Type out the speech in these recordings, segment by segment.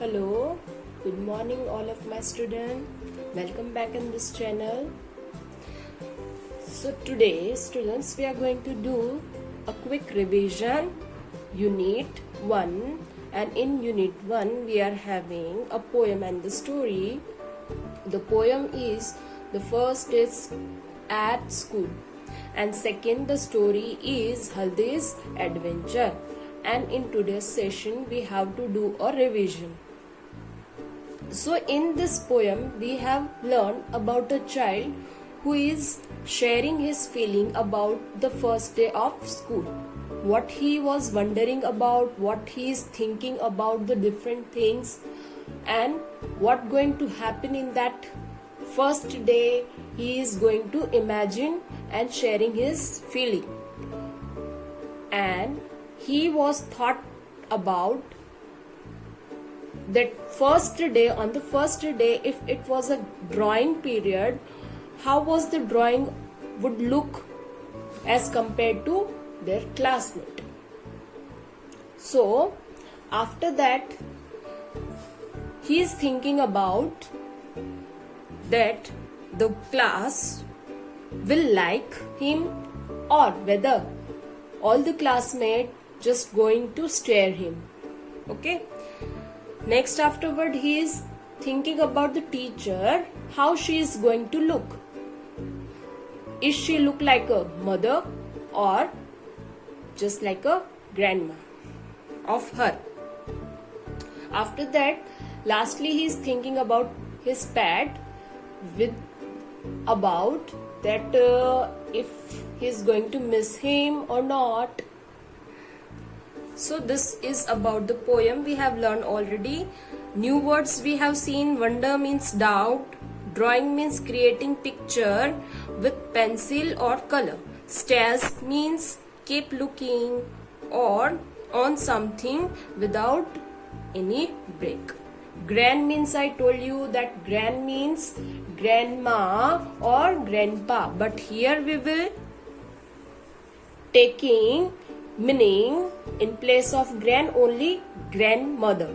Hello, good morning all of my students. Welcome back in this channel. So today students we are going to do a quick revision unit 1, and in unit 1 we are having a poem and the story. The poem is, the first is At School, and second the story is Haldi's Adventure. And in today's session we have to do a revision. So in this poem we have learned about a child who is sharing his feeling about the first day of school, what he was wondering about, what he is thinking about the different things, and what going to happen in that first day. He is going to imagine and sharing his feeling, and he was thought about that first day. On the first day, if it was a drawing period, how was the drawing would look as compared to their classmate. So after that he is thinking about that the class will like him, or whether all the classmates just going to stare him. Okay, next afterward he is thinking about the teacher, how she is going to look. Is she look like a mother or just like a grandma of her? After that, lastly he is thinking about his pet, with about that if he is going to miss him or not. So this is about the poem we have learned already. New words we have seen: wonder means doubt, drawing means creating picture with pencil or color, stares means keep looking or on something without any break. Grand means, I told you that grand means grandma or grandpa, but here we will taking meaning in place of grand only grandmother.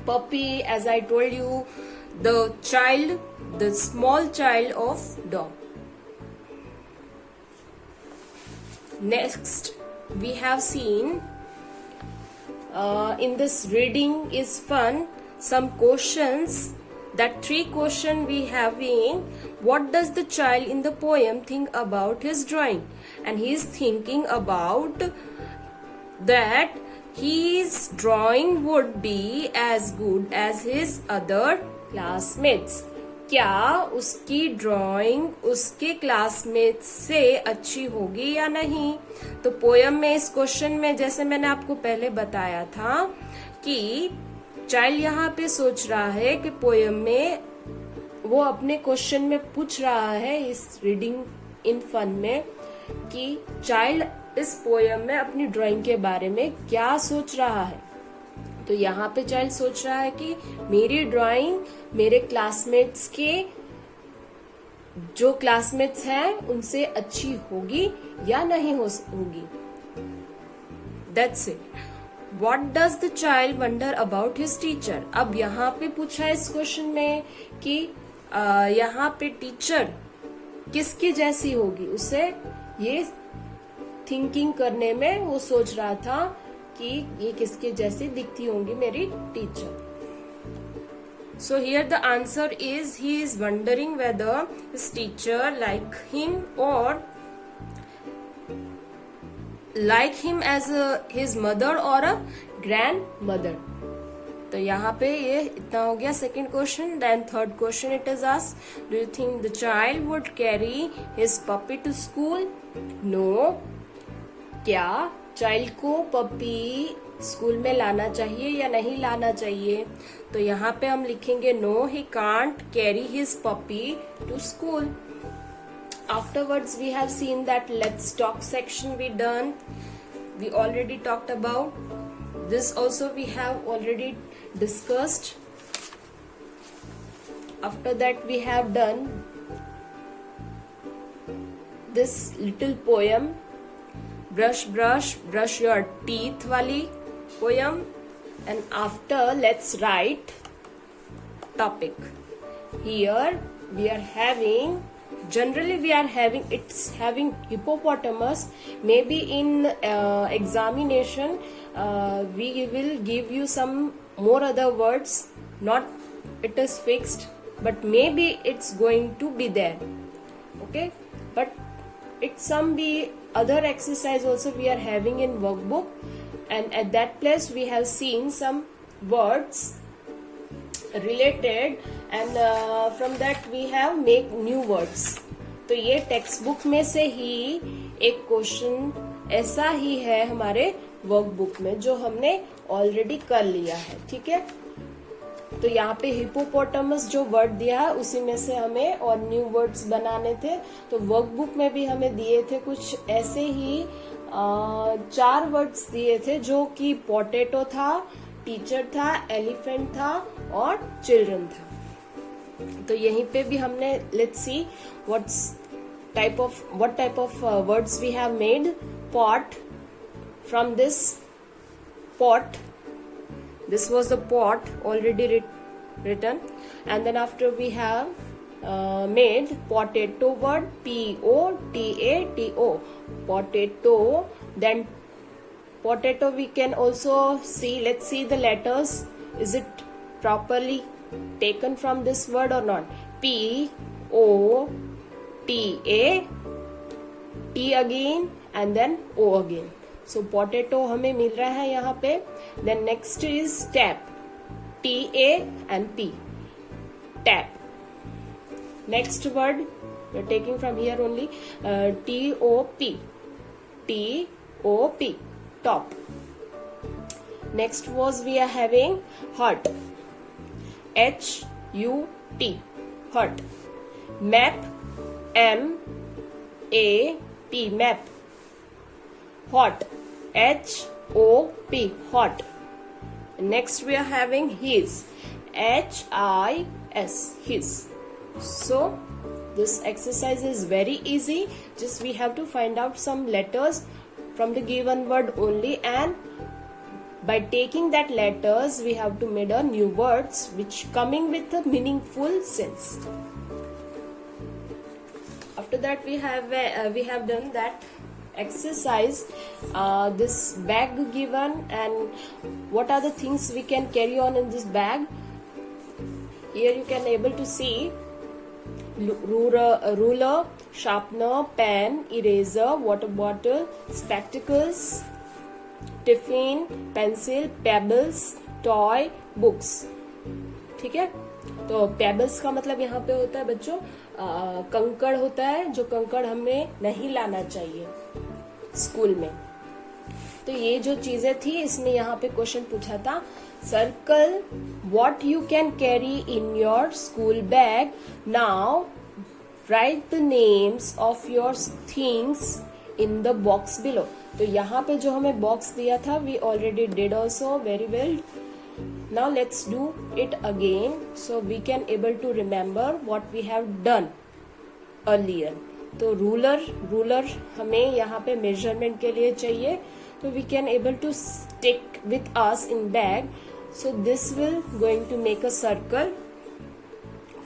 Puppy, as I told you, the child, the small child of dog. Next we have seen in this reading is fun, some questions. That 3 questions we having: what does the child in the poem think about his drawing? And he is thinking about that his drawing would be as good as his other classmates. क्या उसकी drawing उसके classmates से अच्छी होगी या नहीं? तो poem में इस क्वेश्चन में, जैसे मैंने आपको पहले बताया था कि चाइल्ड यहाँ पे सोच रहा है कि पोयम में वो अपने क्वेश्चन में पूछ रहा है इस रीडिंग इन फन में कि चाइल्ड इस पोयम में अपनी ड्राइंग के बारे में क्या सोच रहा है. तो यहाँ पे चाइल्ड सोच रहा है कि मेरी ड्राइंग मेरे क्लासमेट्स के, जो क्लासमेट्स हैं उनसे अच्छी होगी या नहीं होगी. That's it. What does the child wonder about his teacher? अब यहाँ पे पूछा है इस क्वेश्चन में कि यहाँ पे टीचर किसकी जैसी होगी. उसे ये थिंकिंग करने में वो सोच रहा था कि ये किसके जैसी दिखती होंगी मेरी teacher. So here the answer is, he is wondering whether his teacher like him or like him as his mother or a grandmother. तो यहाँ पे ये इतना हो गया second question. Then third question it is asked, do you think the child would carry his puppy to school? No. क्या child को puppy school में लाना चाहिए या नहीं लाना चाहिए? तो यहाँ पे हम लिखेंगे no, he can't carry his puppy to school. Afterwards we have seen that let's talk section we done. We already talked about this, also we have already discussed. After that we have done this little poem, brush brush brush your teeth wali poem. and after let's write topic. Here we are having, generally we are having, it's having hippopotamus. Maybe in examination we will give you some more other words, not it is fixed, but maybe it's going to be there. Okay, but it's some be other exercise also we are having in workbook, and at that place we have seen some words related, and from that we have make new words. तो ये text book में से ही एक question ऐसा ही है हमारे workbook में जो हमने ऑलरेडी कर लिया है. ठीक है, तो यहाँ पे हिपोपोटामस जो वर्ड दिया है उसी में से हमें और न्यू वर्ड्स बनाने थे. तो वर्कबुक में भी हमें दिए थे कुछ ऐसे ही 4 वर्ड्स दिए थे, जो कि पोटैटो था, टीचर था, एलिफेंट था और चिल्ड्रन था. तो यहीं पे भी हमने let's see what type of words we have made. Pot, from this pot, this was the pot already written, and then after we have made potato word, Potato, potato. Then potato we can also see, let's see the letters, is it properly taken from this word or not. Pota, T again and then O again. So potato हमें मिल रहा है यहाँ पे. Then next is tap, TA and P, tap. Next word we are taking from here only, TOP, top. Next was we are having hut, HUT, hut. Map, MAP, map. Hot, HOP, hot. Next we are having his, HIS, his. So this exercise is very easy. Just we have to find out some letters from the given word only, and by taking that letters we have to make a new words which coming with a meaningful sense. After that we have done that exercise, this bag given, and what are the things we can carry on in this bag. Here you can able to see ruler, sharpener, pen, eraser, water bottle, spectacles, tiffin, pencil, pebbles, toy, books. ठीक है, तो pebbles का मतलब यहाँ पे होता है बच्चों कंकड़ होता है, जो कंकड़ हमें नहीं लाना चाहिए स्कूल में. तो ये जो चीजें थी इसने यहाँ पे क्वेश्चन पूछा था. Circle what you can carry in your school bag. Now write the names of your things in the box below. तो यहाँ पे जो हमें बॉक्स दिया था we already did also very well. Now let's do it again so we can able to remember what we have done earlier. तो ruler हमें यहाँ पे मेजरमेंट के लिए चाहिए, तो we can able to stick with us in bag. So this will going to make a circle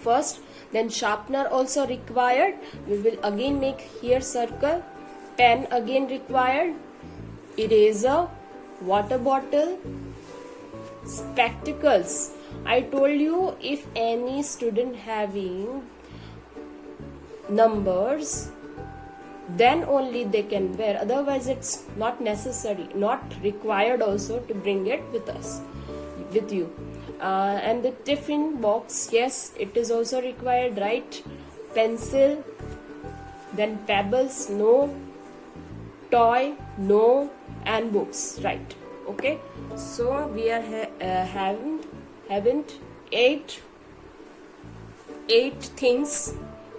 first. Then sharpener also required. We will again make here circle. Pen again required. Eraser, water bottle, spectacles. I told you if any student having numbers then only they can wear, otherwise it's not necessary, not required also to bring it with you. And the tiffin box, yes, it is also required, right? Pencil, then pebbles, no. Toy, no. And books, right? Okay, so we are having 8 things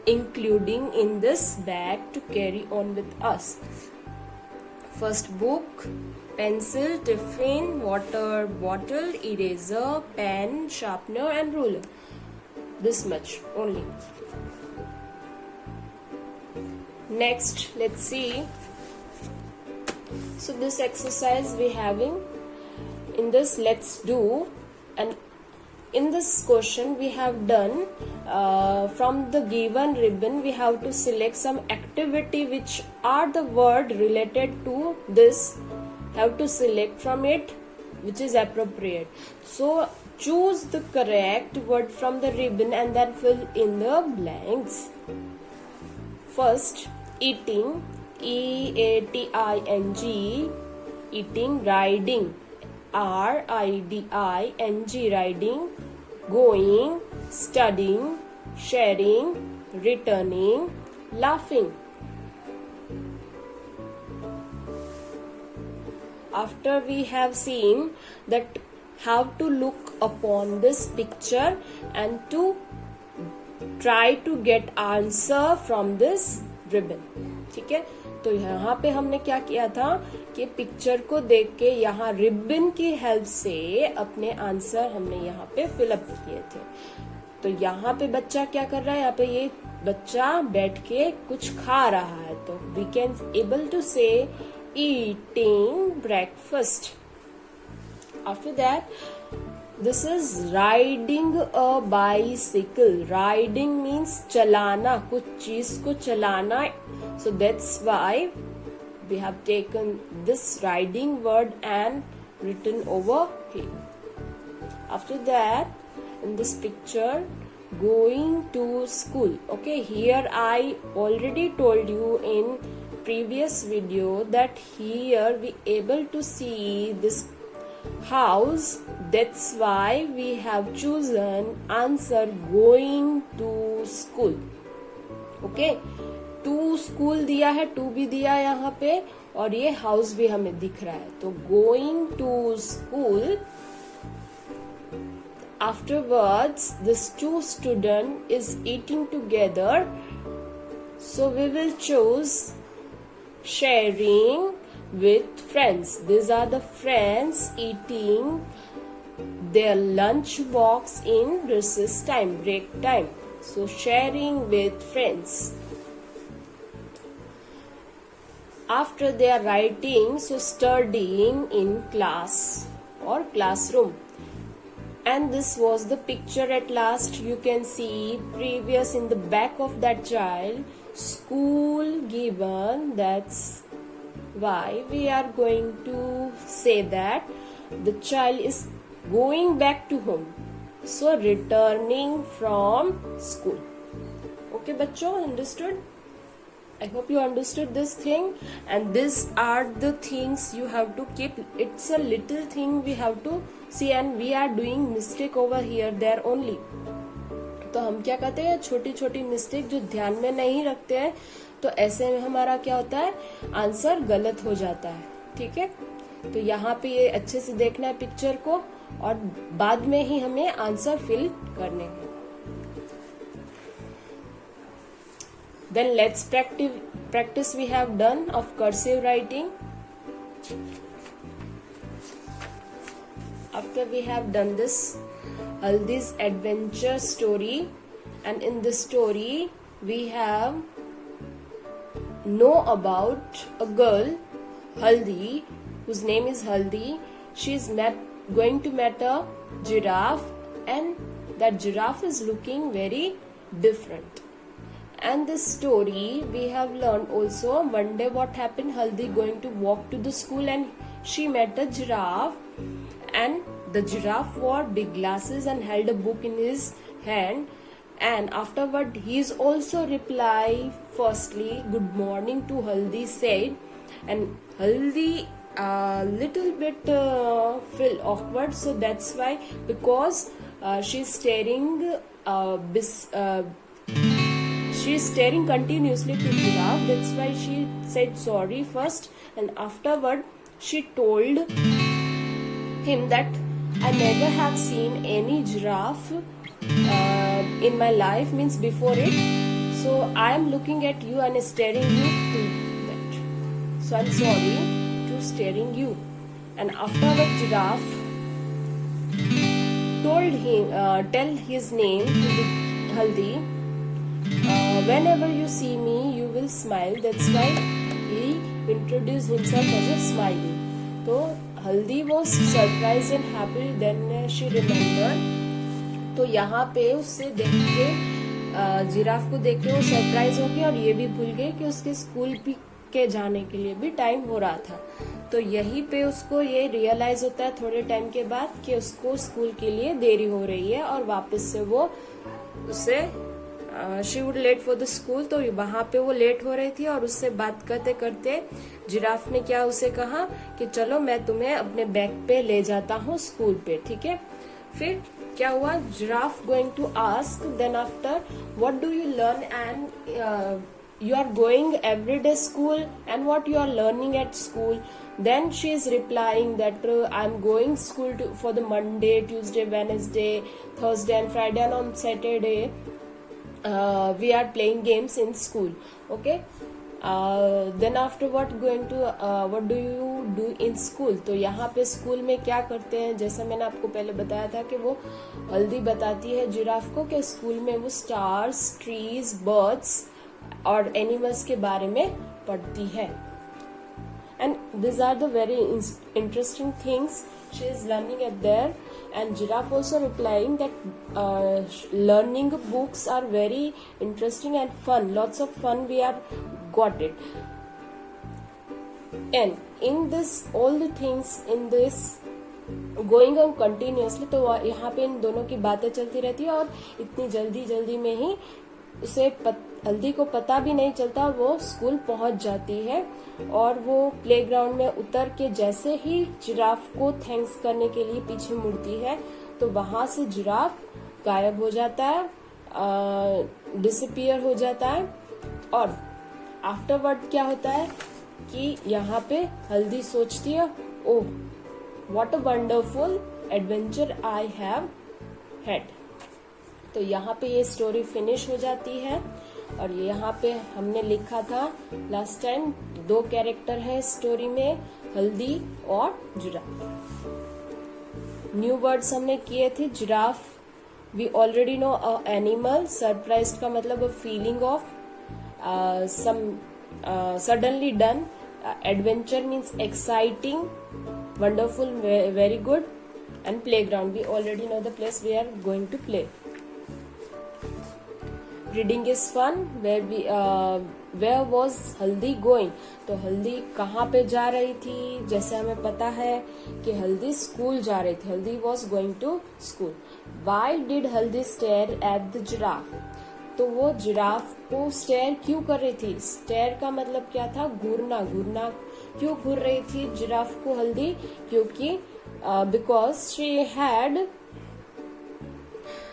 including in this bag to carry on with us. First, book, pencil, tiffin, water bottle, eraser, pen, sharpener and ruler. This much only. Next, let's see. So this exercise we having in this, let's do. And in this question we have done from the given ribbon we have to select some activity which are the word related to this. Have to select from it which is appropriate. So choose the correct word from the ribbon and then fill in the blanks. First, eating, EATING, eating. Riding, RIDING, riding. Going, studying, sharing, returning, laughing. After we have seen that how to look upon this picture and to try to get answer from this ribbon. ठीक है, तो यहाँ पे हमने क्या किया था कि पिक्चर को देख के यहाँ रिबन की हेल्प से अपने आंसर हमने यहाँ पे फिलअप किए थे. तो यहाँ पे बच्चा क्या कर रहा है, यहाँ पे ये बच्चा बैठ के कुछ खा रहा है. तो वी कैन एबल टू से eating breakfast. After that, this is riding a bicycle. Riding means चलाना, कुछ चीज को चलाना. So that's why we have taken this riding word and written over here. After that, in this picture, going to school. Okay, here I already told you in previous video that here we able to see this house. That's why we have chosen answer going to school. Okay, to school दिया है, to भी दिया है यहाँ पे, और ये house भी हमें दिख रहा है. तो going to school. Afterwards, this two student is eating together. So we will choose sharing with friends. These are the friends eating their lunch box in recess time, break time. So sharing with friends. After they are writing, so studying in class or classroom. And this was the picture at last. You can see previous in the back of that child, school given. That's why we are going to say that the child is going back to home. So returning from school. Okay, bachcho, understood? I hope you understood this thing. And these are the things you have to keep. It's a little thing we have to see, and we are doing mistake over here there only. तो हम क्या कहते हैं, छोटी छोटी mistake जो ध्यान में नहीं रखते हैं, तो ऐसे में हमारा क्या होता है, आंसर गलत हो जाता है. ठीक है, तो यहाँ पे ये अच्छे से देखना है पिक्चर को, और बाद में ही हमें आंसर फिल करने हैं. Then let's practice we have done of cursive writing. After we have done this, Haldi's adventure story, and in this story we have know about a girl, Haldi, whose name is Haldi. She is going to meet a giraffe, and that giraffe is looking very different. And this story we have learned also. One day what happened, Haldi going to walk to the school and she met a giraffe, and the giraffe wore big glasses and held a book in his hand. And afterward he is also reply firstly good morning to Haldi said, and Haldi little bit feel awkward, so that's why, because she's staring she's staring continuously to giraffe. That's why she said sorry first, and afterward she told him that I never have seen any giraffe in my life, means before it. So I am looking at you and staring you to that. So I'm sorry to staring you. And afterward giraffe told him tell his name to the Haldi. Whenever you see me, you will smile. That's why he introduced himself as a smiley. तो Haldi was surprise and happy then she remember. तो यहाँ पे उससे देख के giraffe को देख के वो सरप्राइज हो गई और ये भी भूल गई कि उसके स्कूल भी के जाने के लिए भी टाइम हो रहा था। तो यहीं पे उसको ये रियलाइज होता है थोड़े टाइम के बाद कि उसको स्कूल के लिए देरी हो रही है और वापस से वो उसे she would let for the school. तो वहां पे वो लेट हो रही थी और उससे बात करते करते जिराफ ने क्या उसे कहा कि चलो मैं तुम्हें अपने बैग पे ले जाता हूँ स्कूल पे, ठीक है। फिर क्या हुआ, giraffe going to ask then after what do you learn and you are going every day school and what you are learning at school. Then she is replying that I'm going school for the Monday, Tuesday, Wednesday, Thursday and Friday, and on Saturday we are playing games in school. Okay. Then after what do you do in school? तो यहाँ पे school में क्या करते हैं, जैसा मैंने आपको पहले बताया था कि वो हल्दी बताती है जिराफ को कि स्कूल में वो स्टार्स, ट्रीज, बर्ड्स और एनिमल्स के बारे में पढ़ती है। And this are the very interesting things she is learning at there. And giraffe also replying that learning books are very interesting and fun, lots of fun we are got it. And in this all the things in this going on continuously, तो यहाँ पे इन दोनों की बातें चलती रहती है और इतनी जल्दी में ही उसे हल्दी को पता भी नहीं चलता, वो स्कूल पहुंच जाती है। और वो प्लेग्राउंड में उतर के जैसे ही जिराफ को थैंक्स करने के लिए पीछे मुड़ती है तो वहां से जिराफ गायब हो जाता है, डिसअपियर हो जाता है। और आफ्टरवर्ड क्या होता है कि यहाँ पे हल्दी सोचती है, oh what a wonderful adventure I have had. तो यहाँ पे ये स्टोरी फिनिश हो जाती है। और यहाँ पे हमने लिखा था लास्ट टाइम 2 कैरेक्टर है स्टोरी में, हल्दी और जिराफ। न्यू वर्ड्स हमने किए थे, giraffe we already know a animal, surprised का मतलब a feeling of some suddenly done, adventure means exciting, wonderful, very good, and playground we already know the place we are going to play. Reading is fun, where was Haldi going, तो हल्दी कहाँ पे जा रही थी, जैसे हमें पता है कि हल्दी स्कूल जा रही थी, Haldi was going to school. Why did Haldi stare at the giraffe, तो वो जिराफ को स्टेयर क्यों कर रही थी, स्टेयर का मतलब क्या था, घूरना, घूरना क्यों घूर रही थी जिराफ को हल्दी, क्योंकि because she had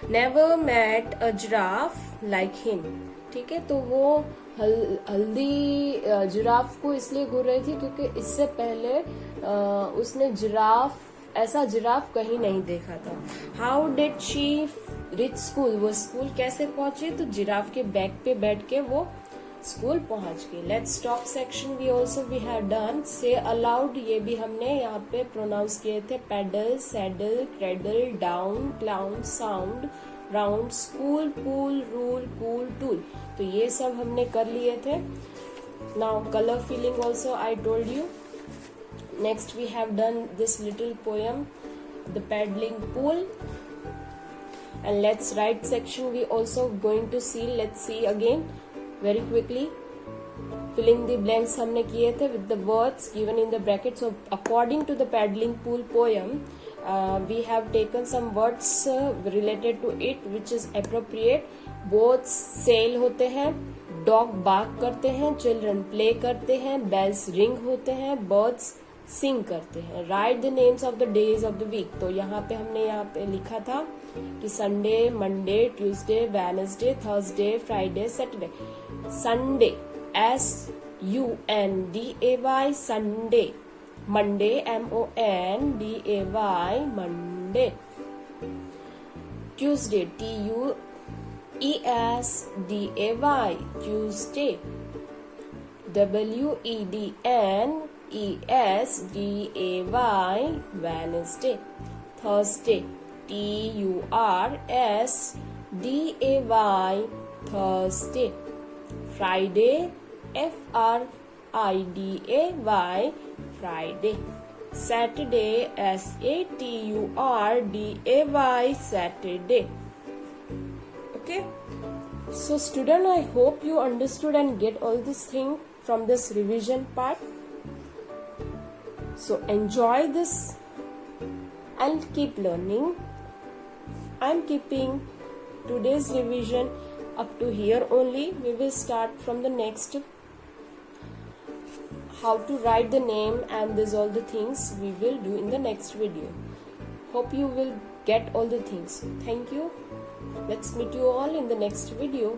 never met a giraffe like him, ठीक है। तो वो हल्दी जिराफ को इसलिए घूर रही थी क्योंकि इससे पहले उसने ऐसा जिराफ कहीं नहीं देखा था। How did she reach school, वो स्कूल कैसे पहुंची, तो जिराफ के बैग पे बैठ के वो स्कूल पहुंच गई। Let's talk section we have done, say aloud, ये भी हमने यहाँ पे प्रोनाउंस किए थे, paddle, saddle, cradle, down, clown, sound, round, school, pool, rule, cool, tool, तो ये सब हमने कर लिए थे। Now colour feeling also I told you. Next we have done this little poem, the paddling pool, and let's write section we also going to see, let's see again very quickly. Filling the blanks हमने किए थे with the words given in the brackets. So according to the paddling pool poem, we have taken some words related to it which is appropriate. Boats sail होते हैं, dog bark करते हैं, children play करते हैं, bells ring होते हैं, birds sing करते हैं। Write the names of the days of the week, तो यहाँ पे हमने यहाँ पे लिखा था कि Sunday, Monday, Tuesday, Wednesday, Thursday, Friday, Saturday. Sunday SUNDAY Sunday, Monday MONDAY Monday, Tuesday TUESDAY Tuesday, WEDNESDAY Wednesday, Thursday TURSDAY Thursday, Friday FRIDAY Friday, Saturday, Saturday, Saturday. Okay. So student, I hope you understood and get all this thing from this revision part. So enjoy this and keep learning. I'm keeping today's revision up to here only. We will start from the next, how to write the name, and these all the things we will do in the next video. Hope you will get all the things. Thank you. Let's meet you all in the next video.